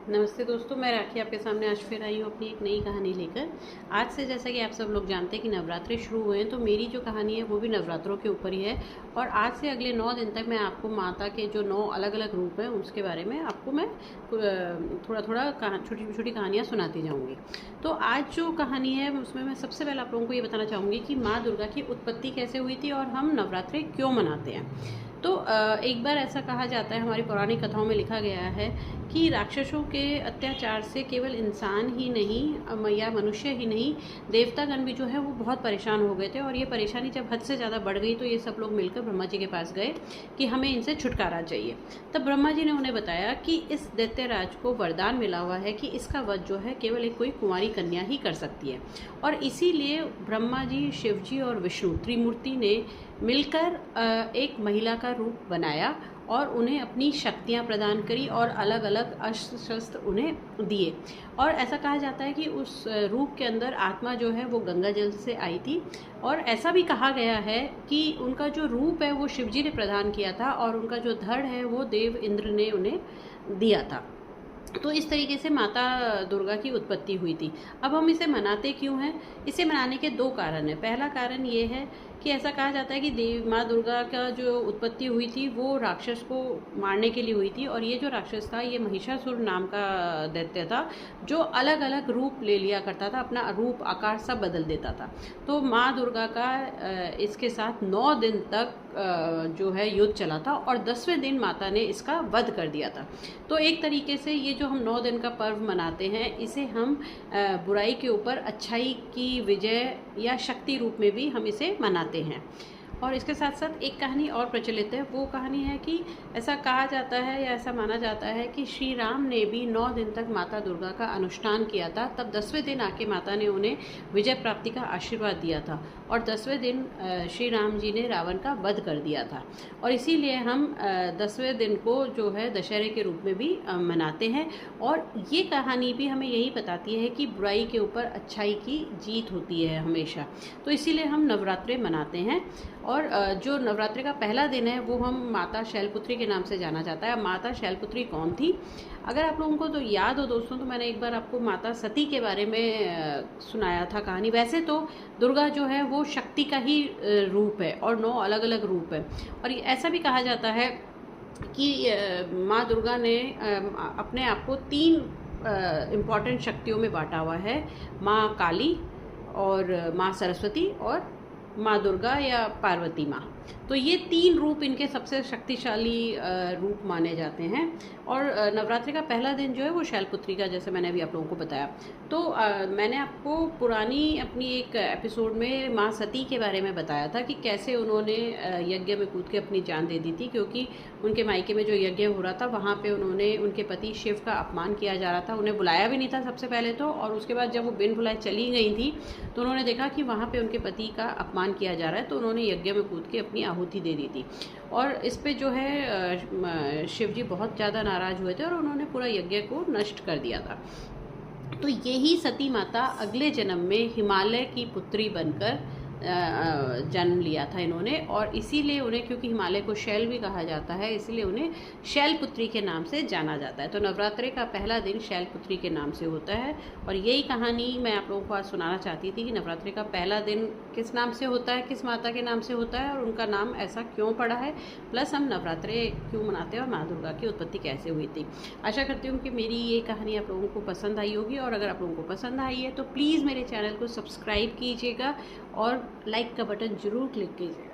नमस्ते दोस्तों, मैं राखी आपके सामने आज फिर आई हूँ अपनी एक नई कहानी लेकर। आज से जैसा कि आप सब लोग जानते हैं कि नवरात्रि शुरू हुए हैं, तो मेरी जो कहानी है वो भी नवरात्रों के ऊपर ही है। और आज से अगले 9 दिन तक मैं आपको माता के जो 9 अलग अलग रूप हैं उसके बारे में आपको मैं थोड़ा थोड़ा छोटी छोटी कहानियाँ सुनाती जाऊँगी। तो आज जो कहानी है उसमें मैं सबसे पहले आप लोगों को ये बताना चाहूँगी कि माँ दुर्गा की उत्पत्ति कैसे हुई थी और हम नवरात्रि क्यों मनाते हैं। तो एक बार ऐसा कहा जाता है, हमारी पौराणिक कथाओं में लिखा गया है कि राक्षसों के अत्याचार से केवल इंसान ही नहीं या मनुष्य ही नहीं, देवतागण भी जो है वो बहुत परेशान हो गए थे। और ये परेशानी जब हद से ज़्यादा बढ़ गई तो ये सब लोग मिलकर ब्रह्मा जी के पास गए कि हमें इनसे छुटकारा चाहिए। तब ब्रह्मा जी ने उन्हें बताया कि इस दैत्यराज को वरदान मिला हुआ है कि इसका वध जो है केवल एक कोई कुंवारी कन्या ही कर सकती है। और इसीलिए ब्रह्मा जी, शिव जी और विष्णु त्रिमूर्ति ने मिलकर एक महिला का रूप बनाया और उन्हें अपनी शक्तियाँ प्रदान करी और अलग अलग अस्त्र शस्त्र उन्हें दिए। और ऐसा कहा जाता है कि उस रूप के अंदर आत्मा जो है वो गंगा जल से आई थी। और ऐसा भी कहा गया है कि उनका जो रूप है वो शिवजी ने प्रदान किया था और उनका जो धड़ है वो देव इंद्र ने उन्हें दिया था। तो इस तरीके से माता दुर्गा की उत्पत्ति हुई थी। अब हम इसे मनाते क्यों हैं? इसे मनाने के 2 कारण हैं। पहला कारण ये है कि ऐसा कहा जाता है कि माँ दुर्गा का जो उत्पत्ति हुई थी वो राक्षस को मारने के लिए हुई थी। और ये जो राक्षस था ये महिषासुर नाम का दैत्य था, जो अलग अलग रूप ले लिया करता था, अपना रूप आकार सब बदल देता था। तो माँ दुर्गा का इसके साथ 9 दिन तक जो है युद्ध चला था और 10वें दिन माता ने इसका वध कर दिया था। तो एक तरीके से ये जो हम 9 दिन का पर्व मनाते हैं, इसे हम बुराई के ऊपर अच्छाई की विजय या शक्ति रूप में भी हम इसे मनाते हैं। और इसके साथ साथ एक कहानी और प्रचलित है। वो कहानी है कि ऐसा कहा जाता है या ऐसा माना जाता है कि श्री राम ने भी 9 दिन तक माता दुर्गा का अनुष्ठान किया था। तब 10वें दिन आके माता ने उन्हें विजय प्राप्ति का आशीर्वाद दिया था और 10वें दिन श्री राम जी ने रावण का वध कर दिया था। और इसीलिए हम 10वें दिन को जो है दशहरे के रूप में भी मनाते हैं। और ये कहानी भी हमें यही बताती है कि बुराई के ऊपर अच्छाई की जीत होती है हमेशा। तो इसीलिए हम नवरात्रि मनाते हैं। और जो नवरात्रि का पहला दिन है वो हम माता शैलपुत्री के नाम से जाना जाता है। माता शैलपुत्री कौन थी? अगर आप लोगों को तो याद हो दोस्तों, तो मैंने एक बार आपको माता सती के बारे में सुनाया था कहानी। वैसे तो दुर्गा जो है वो शक्ति का ही रूप है और 9 अलग अलग रूप है। और ऐसा भी कहा जाता है कि माँ दुर्गा ने अपने आप को 3 इम्पॉर्टेंट शक्तियों में बांटा हुआ है। माँ काली और माँ सरस्वती और माँ दुर्गा या पार्वती माँ। तो ये 3 रूप इनके सबसे शक्तिशाली रूप माने जाते हैं। और नवरात्रि का पहला दिन जो है वो शैलपुत्री का, जैसे मैंने अभी आप लोगों को बताया। तो मैंने आपको पुरानी अपनी एक एपिसोड में माँ सती के बारे में बताया था कि कैसे उन्होंने यज्ञ में कूद के अपनी जान दे दी थी, क्योंकि उनके मायके में जो यज्ञ हो रहा था वहाँ पे उन्होंने उनके पति शिव का अपमान किया जा रहा था। उन्हें बुलाया भी नहीं था सबसे पहले तो, और उसके बाद जब वो बिन बुलाए चली गई थी तो उन्होंने देखा कि वहाँ पे उनके पति का अपमान किया जा रहा है, तो उन्होंने यज्ञ में कूद के अपनी आहुति दे दी थी। और इस पे जो है शिव जी बहुत ज़्यादा नाराज़ हुए थे और उन्होंने पूरा यज्ञ को नष्ट कर दिया था। तो यही सती माता अगले जन्म में हिमालय की पुत्री बनकर जन्म लिया था इन्होंने। और इसीलिए उन्हें, क्योंकि हिमालय को शैल भी कहा जाता है, इसीलिए उन्हें शैलपुत्री के नाम से जाना जाता है। तो नवरात्रि का पहला दिन शैलपुत्री के नाम से होता है। और यही कहानी मैं आप लोगों को आज सुनाना चाहती थी कि नवरात्रि का पहला दिन किस नाम से होता है, किस माता के नाम से होता है और उनका नाम ऐसा क्यों पड़ा है, प्लस हम नवरात्रि क्यों मनाते हैं और माँ दुर्गा की उत्पत्ति कैसे हुई थी। आशा करती हूँ कि मेरी ये कहानी आप लोगों को पसंद आई होगी। और अगर आप लोगों को पसंद आई है तो प्लीज़ मेरे चैनल को सब्सक्राइब कीजिएगा और लाइक का बटन ज़रूर क्लिक कीजिएगा।